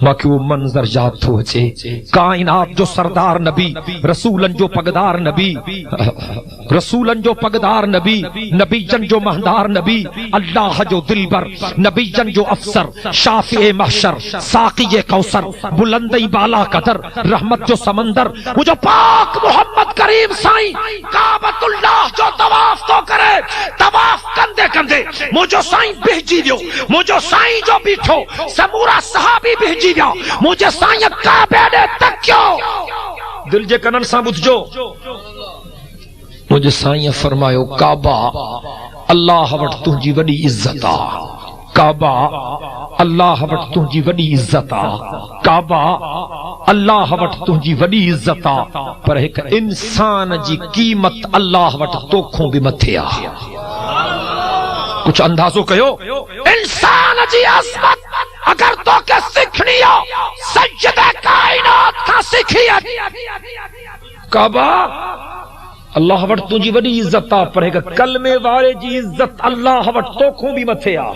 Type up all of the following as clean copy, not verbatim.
मां वो मंजर याद थो अचे, काइनात जो सरदार नबी, रसूलन जो पगदार नबी, रसूलन जो पगदार नबी, नबीजन जो महदार नबी, अल्लाह जो दिलबर, नबीजन जो अफसर, शाफिए महशर, साक़िए कौसर, बुलंदई बाला कदर, रहमत जो समंदर, वो जो पाक मोहम्मद करीम साईं काबतुल्लाह जो तवाफ तो करे, तवाफ कंदे कंदे मुझो साईं बिहजी वियो, मुझो साईं जो बीठो समूरा सहाबी बिहजी विया, मुझे साईं काबे दे तकियो, दिल जे कनन सां ॿुधजो, मुझे साईं फरमायो काबा अल्लाह वट तुंहिंजी वॾी इज्जत आ, काबा अल्लाह वट तुंहिंजी वॾी इज्जत आ, काबा अल्लाह वट तुंहिंजी वॾी इज्जत आ, पर हिक इंसान जी कीमत अल्लाह वट तोखों भी मथे आ। कुछ अंदाजो कयो, इंसान जी अज़मत अगर तो के सिखनी हो सज्जदे कायनात का सिखिए, काबा अल्लाह वट तुंहिंजी वॾी इज्जत आ, पर हिक कलमे वारे जी इज्जत अल्लाह वट तोखों भी मथे आ।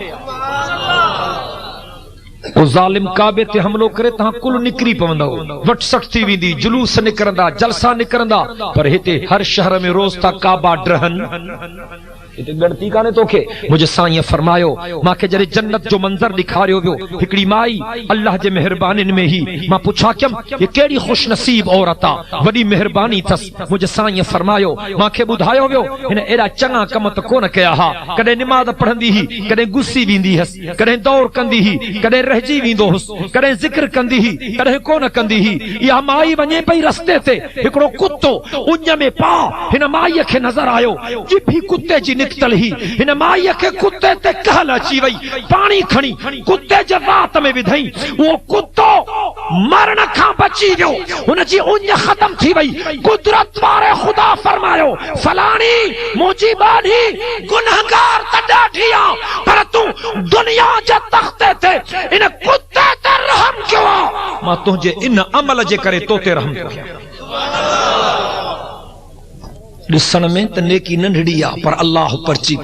वो जालिम काबे ते हमलो करे तहां कुल निकरी पवंदो, वट सट थी वेंदी, जुलूस निकरंदा, जलसा निकरंदा, पर हिते हर शहर में रोज था काबा ड्रहन, इते गणती काने तोखे। मुझे साईं फरमायो मांखे जरे जन्नत जो मंजर दिखारियो वियो, हिकड़ी माई अल्लाह जे मेहरबानी में ही मां पुछा कयम ये केड़ी खुश नसीब औरत आ, वडी मेहरबानी थस। मुझे साईं फरमायो मांखे बुधायो वियो हिन एड़ा चंगा कम त कोन कया हा, कदे नमाज पढ़ंदी ही, कदे गुस्सी वींदी हस, कदे दौड़ कंदी ही, कदे रहजी वींदो हुस, कदे जिक्र कंदी ही, कदे कोन कंदी ही। या माई वने पई रस्ते ते, हिकड़ो कुत्तो उञ में पा हिन माई खे नजर आयो, जिभी कुत्ते जी निकतल ही, हिन माई खे कुत्ते ते कहल अची वई, पानी खणी कुत्ते जे वात में विधई, वो कुत्तो मरण खां बची वियो, हुन जी उञ खत्म थी वई। कुदरत वारे खुदा फरमायो फलानी मुंहिंजी बानी गुनहगार त ॾाढी आ, पर तू दुनिया जे तख्ते ते इन कुत्ते ते रहम कयो आ, मां तुंहिंजे इन अमल जे करे तो ते रहम कयो। ॾिसण में त नेकी नंढड़ी आ, पर अल्लाह परची